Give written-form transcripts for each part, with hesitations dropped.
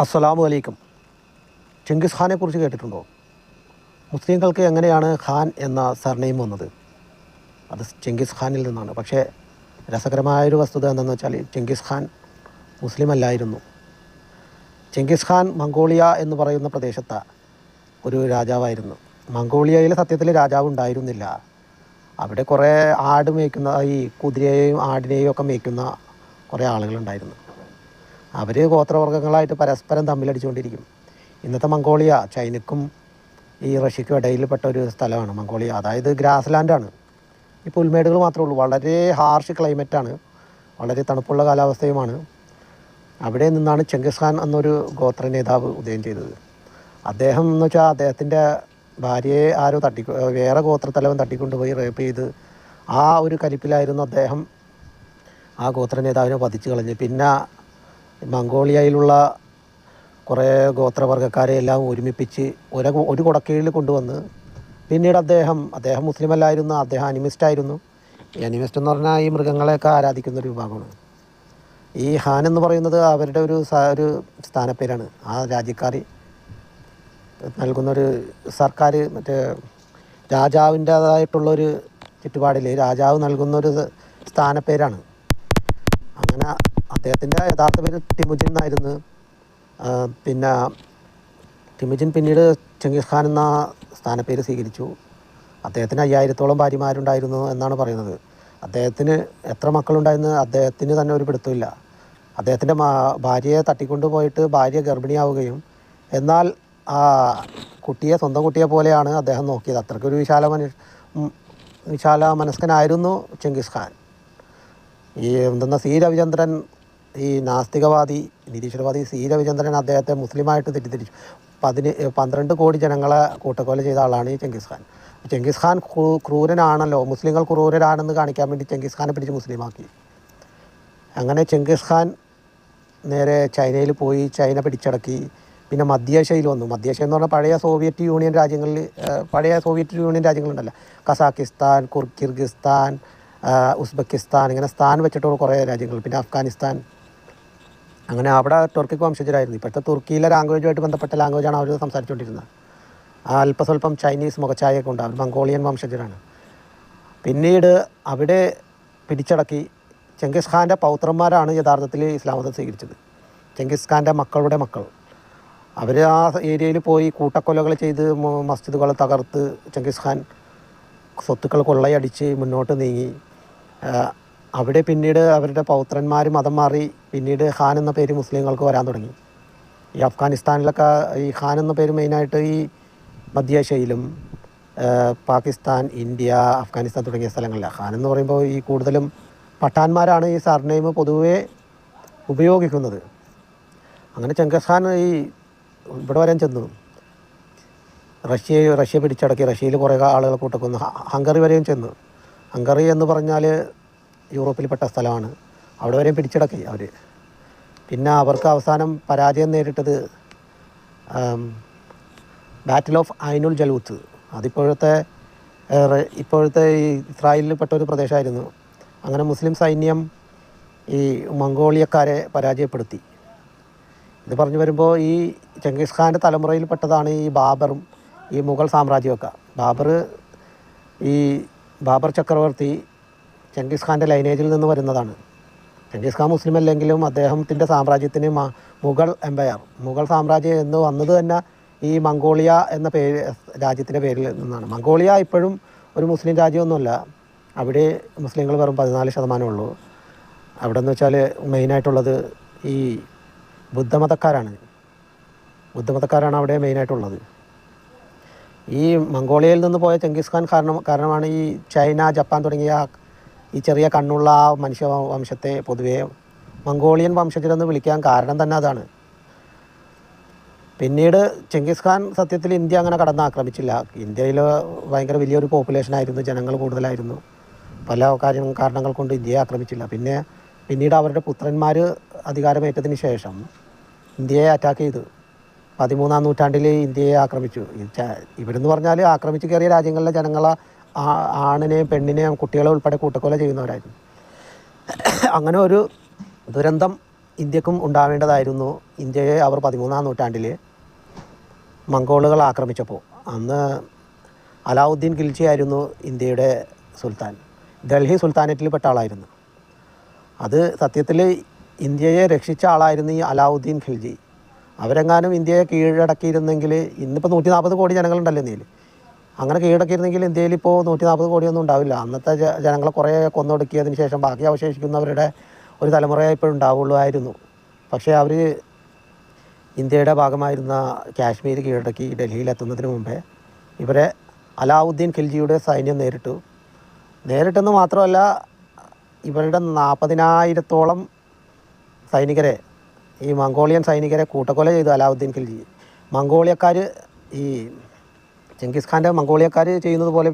അസ്സലാമു അലൈക്കും. ചെങ്കിസ് ഖാനെ കുറിച്ച് കേട്ടിട്ടുണ്ടോ? മുസ്ലിങ്ങൾക്ക് എങ്ങനെയാണ് ഖാൻ എന്ന സർനെയിം വന്നത്? അത് ചെങ്കിസ് ഖാനിൽ നിന്നാണ്. പക്ഷേ രസകരമായൊരു വസ്തുത എന്തെന്ന് വെച്ചാൽ ചെങ്കിസ് ഖാൻ മുസ്ലിം അല്ലായിരുന്നു. ചെങ്കിസ് ഖാൻ മംഗോളിയ എന്ന് പറയുന്ന പ്രദേശത്തെ ഒരു രാജാവായിരുന്നു. മംഗോളിയയിൽ സത്യത്തിൽ രാജാവ് ഉണ്ടായിരുന്നില്ല. അവിടെ കുറേ ആട് മേയ്ക്കുന്ന, ഈ കുതിരയെയും ആടിനെയും ഒക്കെ മേയ്ക്കുന്ന കുറേ ആളുകളുണ്ടായിരുന്നു. അവർ ഗോത്രവർഗ്ഗങ്ങളായിട്ട് പരസ്പരം തമ്മിലടിച്ചുകൊണ്ടിരിക്കും. ഇന്നത്തെ മംഗോളിയ ചൈനയ്ക്കും ഈ റഷ്യയ്ക്കും ഇടയിൽപ്പെട്ട ഒരു സ്ഥലമാണ് മംഗോളിയ. അതായത് ഗ്രാസ് ലാൻഡാണ്. ഈ പുൽമേടുകൾ മാത്രമേ ഉള്ളൂ. വളരെ ഹാർഷ് ക്ലൈമറ്റാണ്, വളരെ തണുപ്പുള്ള കാലാവസ്ഥയുമാണ്. അവിടെ നിന്നാണ് ചെങ്കിസ് ഖാൻ എന്നൊരു ഗോത്ര നേതാവ് ഉദയം ചെയ്തത്. അദ്ദേഹം എന്ന് വെച്ചാൽ അദ്ദേഹത്തിൻ്റെ ഭാര്യയെ ആരോ വേറെ ഗോത്രത്തലവൻ തട്ടിക്കൊണ്ടുപോയി റേപ്പ് ചെയ്ത് ആ ഒരു കലിപ്പിലായിരുന്നു അദ്ദേഹം ആ ഗോത്ര നേതാവിനെ വധിച്ചു കളഞ്ഞ്. പിന്നെ മംഗോളിയയിലുള്ള കുറേ ഗോത്രവർഗ്ഗക്കാരെ എല്ലാം ഒരുമിപ്പിച്ച് ഒരു കുടക്കീഴിൽ കൊണ്ടുവന്ന് പിന്നീട് അദ്ദേഹം മുസ്ലിം അല്ലായിരുന്നു, അദ്ദേഹം അനിമിസ്റ്റായിരുന്നു. ഈ അനിമിസ്റ്റ് എന്ന് പറഞ്ഞാൽ ഈ മൃഗങ്ങളെയൊക്കെ ആരാധിക്കുന്നൊരു വിഭാഗമാണ്. ഈ ഖാൻ എന്ന് പറയുന്നത് അവരുടെ ഒരു സ്ഥാനപ്പേരാണ്. ആ രാജ്യക്കാർ നൽകുന്നൊരു സർക്കാർ, മറ്റേ രാജാവിൻ്റേതായിട്ടുള്ളൊരു ചുറ്റുപാടിൽ രാജാവ് നൽകുന്നൊരു സ്ഥാനപ്പേരാണ്. അങ്ങനെ അദ്ദേഹത്തിൻ്റെ യഥാർത്ഥ പേര് ടിമുജിൻ എന്നായിരുന്നു. പിന്നെ ടിമുജിൻ പിന്നീട് ചെങ്കിസ് ഖാൻ എന്ന സ്ഥാനപ്പേര് സ്വീകരിച്ചു. അദ്ദേഹത്തിന് 5000-ഓളം ഭാര്യമാരുണ്ടായിരുന്നു എന്നാണ് പറയുന്നത്. അദ്ദേഹത്തിന് എത്ര മക്കളുണ്ടായിരുന്നു അദ്ദേഹത്തിന് തന്നെ ഒരു പിടുത്തമില്ല. അദ്ദേഹത്തിൻ്റെ ഭാര്യയെ തട്ടിക്കൊണ്ടു പോയിട്ട് ഭാര്യ ഗർഭിണിയാവുകയും എന്നാൽ ആ കുട്ടിയെ സ്വന്തം കുട്ടിയെ പോലെയാണ് അദ്ദേഹം നോക്കിയത്. അത്രയ്ക്കൊരു വിശാല മനസ്കനായിരുന്നു ചെങ്കിസ് ഖാൻ. ഈ സി രവിചന്ദ്രൻ, ഈ നാസ്തികവാദി നിരീശ്വരവാദി സി രവിചന്ദ്രൻ അദ്ദേഹത്തെ മുസ്ലിമായിട്ട് തെറ്റിദ്ധരിച്ചു. 12 കോടി ജനങ്ങളെ കൂട്ടക്കൊല ചെയ്ത ആളാണ് ഈ ചെങ്കിസ് ഖാൻ. ചെങ്കിസ് ഖാൻ ക്രൂരനാണല്ലോ, മുസ്ലിങ്ങൾ ക്രൂരരാണെന്ന് കാണിക്കാൻ വേണ്ടി ചെങ്കിസ് ഖാനെ പിടിച്ച് മുസ്ലിമാക്കി. അങ്ങനെ ചെങ്കിസ് ഖാൻ നേരെ ചൈനയിൽ പോയി, ചൈന പിടിച്ചടക്കി. പിന്നെ മധ്യേഷ്യയിൽ വന്നു. മധ്യേഷ്യ എന്ന് പറഞ്ഞാൽ പഴയ സോവിയറ്റ് യൂണിയൻ രാജ്യങ്ങളുണ്ടല്ലോ, കസാക്കിസ്ഥാൻ, കിർഗിസ്ഥാൻ, ഉസ്ബെക്കിസ്ഥാൻ, ഇങ്ങനെ സ്ഥാൻ വെച്ചിട്ടുള്ള കുറേ രാജ്യങ്ങൾ. പിന്നെ അഫ്ഗാനിസ്ഥാൻ. അങ്ങനെ അവിടെ തുർക്കിക് വംശജരായിരുന്നു. ഇപ്പോഴത്തെ തുർക്കിയിലെ ലാംഗ്വേജുമായിട്ട് ബന്ധപ്പെട്ട ലാംഗ്വേജാണ് അവർ സംസാരിച്ചുകൊണ്ടിരുന്നത്. അല്പസ്വല്പം ചൈനീസ് മുഖച്ഛായയൊക്കെ ഉണ്ട്. അവർ മംഗോളിയൻ വംശജരാണ്. പിന്നീട് അവിടെ പിടിച്ചടക്കി. ചെങ്കിസ് ഖാൻ്റെ പൗത്രന്മാരാണ് യഥാർത്ഥത്തിൽ ഇസ്ലാം മതം സ്വീകരിച്ചത്. ചെങ്കിസ് ഖാൻ്റെ മക്കളുടെ മക്കൾ. അവർ ആ ഏരിയയിൽ പോയി കൂട്ടക്കൊലകൾ ചെയ്ത് മസ്ജിദുകൾ തകർത്ത് ചെങ്കിസ് ഖാൻ സ്വത്തുക്കൾ കൊള്ളയടിച്ച് മുന്നോട്ട് നീങ്ങി. അവിടെ പിന്നീട് അവരുടെ പൗത്രന്മാർ മതം മാറി. പിന്നീട് ഖാൻ എന്ന പേര് മുസ്ലിങ്ങൾക്ക് വരാൻ തുടങ്ങി. ഈ അഫ്ഗാനിസ്ഥാനിലൊക്കെ ഈ ഖാൻ എന്ന പേര് മെയിനായിട്ട് ഈ മധ്യേഷ്യയിലും പാകിസ്ഥാൻ, ഇന്ത്യ, അഫ്ഗാനിസ്ഥാൻ തുടങ്ങിയ സ്ഥലങ്ങളിലാണ്. ഖാൻ എന്ന് പറയുമ്പോൾ ഈ കൂടുതലും പഠാന്മാരാണ് ഈ സർനെയിം പൊതുവെ ഉപയോഗിക്കുന്നത്. അങ്ങനെ ചെങ്കിസ് ഖാൻ ഈ ഇവിടെ വരാൻ ചെന്നു. റഷ്യ പിടിച്ചടക്കി. റഷ്യയിൽ കുറേ ആളുകളെ കൂട്ടക്കൊന്നു. ഹംഗറി വരെയും ചെന്നു. ഹംഗറി എന്ന് പറഞ്ഞാൽ യൂറോപ്പിൽപ്പെട്ട സ്ഥലമാണ്. അവിടെ വരെയും പിടിച്ചടക്കി അവർ. പിന്നെ അവർക്ക് അവസാനം പരാജയം നേരിട്ടത് ബാറ്റിൽ ഓഫ് ഐനുൽ ജലൂത്ത്. അതിപ്പോഴത്തെ ഈ ഇസ്രായേലിൽപ്പെട്ട ഒരു പ്രദേശമായിരുന്നു. അങ്ങനെ മുസ്ലിം സൈന്യം ഈ മംഗോളിയക്കാരെ പരാജയപ്പെടുത്തി. ഇത് പറഞ്ഞു വരുമ്പോൾ ഈ ചെങ്കിസ് ഖാൻ്റെ തലമുറയിൽപ്പെട്ടതാണ് ഈ ബാബറും ഈ മുഗൾ സാമ്രാജ്യമൊക്കെ. ബാബർ ചക്രവർത്തി ചെങ്കിസ് ഖാൻ്റെ ലൈനേജിൽ നിന്ന് വരുന്നതാണ്. ചെങ്കിസ് ഖാൻ മുസ്ലിം അല്ലെങ്കിലും അദ്ദേഹത്തിൻ്റെ സാമ്രാജ്യത്തിന് മുഗൾ സാമ്രാജ്യം എന്ന് വന്നത് തന്നെ ഈ മംഗോളിയ എന്ന രാജ്യത്തിൻ്റെ പേരിൽ നിന്നാണ്. മംഗോളിയ ഇപ്പോഴും ഒരു മുസ്ലിം രാജ്യമൊന്നുമല്ല. അവിടെ മുസ്ലിങ്ങൾ വെറും 14% ഉള്ളൂ. അവിടെ എന്ന് വെച്ചാൽ മെയിനായിട്ടുള്ളത് ഈ ബുദ്ധമതക്കാരാണ് അവിടെ മെയിനായിട്ടുള്ളത്. ഈ മംഗോളിയയിൽ നിന്ന് പോയ ചെങ്കിസ് ഖാൻ കാരണമാണ് ഈ ചൈന, ജപ്പാൻ തുടങ്ങിയ ഈ ചെറിയ കണ്ണുള്ള മനുഷ്യവംശത്തെ പൊതുവേ മംഗോളിയൻ വംശജരെന്ന് വിളിക്കാൻ കാരണം തന്നെ അതാണ്. പിന്നീട് ചെങ്കിസ് ഖാൻ സത്യത്തിൽ ഇന്ത്യ അങ്ങനെ കടന്നാക്രമിച്ചില്ല. ഇന്ത്യയിൽ ഭയങ്കര വലിയൊരു പോപ്പുലേഷനായിരുന്നു, ജനങ്ങൾ കൂടുതലായിരുന്നു. പല കാരണങ്ങൾ കൊണ്ട് ഇന്ത്യയെ ആക്രമിച്ചില്ല. പിന്നീട് അവരുടെ പുത്രന്മാർ അധികാരമേറ്റതിന് ശേഷം ഇന്ത്യയെ അറ്റാക്ക് ചെയ്തു. 13-ാം നൂറ്റാണ്ടിൽ ഇന്ത്യയെ ആക്രമിച്ചു. ഇവരെന്ന് പറഞ്ഞാൽ ആക്രമിച്ച് കയറിയ രാജ്യങ്ങളിലെ ജനങ്ങളെ ആണിനെയും പെണ്ണിനെയും കുട്ടികളെ ഉൾപ്പെടെ കൂട്ടക്കൊല ചെയ്യുന്നവരായിരുന്നു. അങ്ങനെ ഒരു ദുരന്തം ഇന്ത്യക്കും ഉണ്ടാവേണ്ടതായിരുന്നു. ഇന്ത്യയെ അവർ 13-ാം നൂറ്റാണ്ടിൽ മംഗോളുകൾ ആക്രമിച്ചപ്പോൾ അന്ന് അലാവുദ്ദീൻ ഖിൽജി ആയിരുന്നു ഇന്ത്യയുടെ സുൽത്താൻ. ഡൽഹി സുൽത്താനറ്റിൽപ്പെട്ട ആളായിരുന്നു. അത് സത്യത്തിൽ ഇന്ത്യയെ രക്ഷിച്ച ആളായിരുന്നു ഈ അലാവുദ്ദീൻ ഖിൽജി. അവരെങ്ങാനും ഇന്ത്യയെ കീഴടക്കിയിരുന്നെങ്കിൽ ഇന്നിപ്പോൾ 140 കോടി ജനങ്ങളുണ്ടല്ലോ ഇന്ത്യയിൽ. അങ്ങനെ കീഴടക്കിയിരുന്നെങ്കിൽ ഇന്ത്യയിൽ ഇപ്പോൾ 140 കോടിയൊന്നും ഉണ്ടാവില്ല. അന്നത്തെ ജനങ്ങളെ കുറേ കൊന്നൊടുക്കിയതിന് ശേഷം ബാക്കി അവശേഷിക്കുന്നവരുടെ ഒരു തലമുറയെ ഇപ്പോഴും ഉണ്ടാവുള്ളൂ. പക്ഷേ അവർ ഇന്ത്യയുടെ ഭാഗമായിരുന്ന കാശ്മീർ കീഴടക്കി ഡൽഹിയിലെത്തുന്നതിന് മുമ്പേ ഇവരെ അലാവുദ്ദീൻ ഖിൽജിയുടെ സൈന്യം നേരിട്ടെന്ന് മാത്രമല്ല, ഇവരുടെ 40,000-ഓളം സൈനികരെ, ഈ മംഗോളിയൻ സൈനികരെ കൂട്ടക്കൊല ചെയ്തു അലാവുദ്ദീൻ ഖിൽജി. മംഗോളിയക്കാർ, ഈ ചെങ്കിസ് ഖാൻ്റെ മംഗോളിയക്കാർ ചെയ്യുന്നത് പോലെ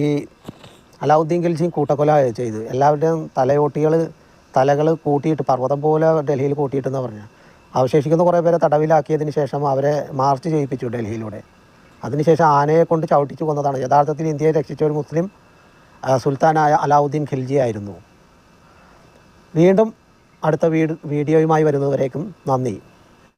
ഈ അലാവുദ്ദീൻ ഖിൽജിയും കൂട്ടക്കൊല ചെയ്തു. എല്ലാവരുടെയും തലകൾ കൂട്ടിയിട്ട് പർവ്വതം പോലെ ഡൽഹിയിൽ കൂട്ടിയിട്ടെന്ന് പറഞ്ഞാൽ അവശേഷിക്കുന്ന കുറേ പേരെ തടവിലാക്കിയതിന് ശേഷം അവരെ മാർച്ച് ചെയ്യിപ്പിച്ചു ഡൽഹിയിലൂടെ. അതിനുശേഷം ആനയെ കൊണ്ട് ചവിട്ടിച്ചു കൊന്നതാണ്. യഥാർത്ഥത്തിൽ ഇന്ത്യയെ രക്ഷിച്ച ഒരു മുസ്ലിം സുൽത്താനായ അലാവുദ്ദീൻ ഖിൽജി ആയിരുന്നു. വീണ്ടും അടുത്ത വീഡിയോയുമായി വരുന്നതുവരേക്കും നന്ദി.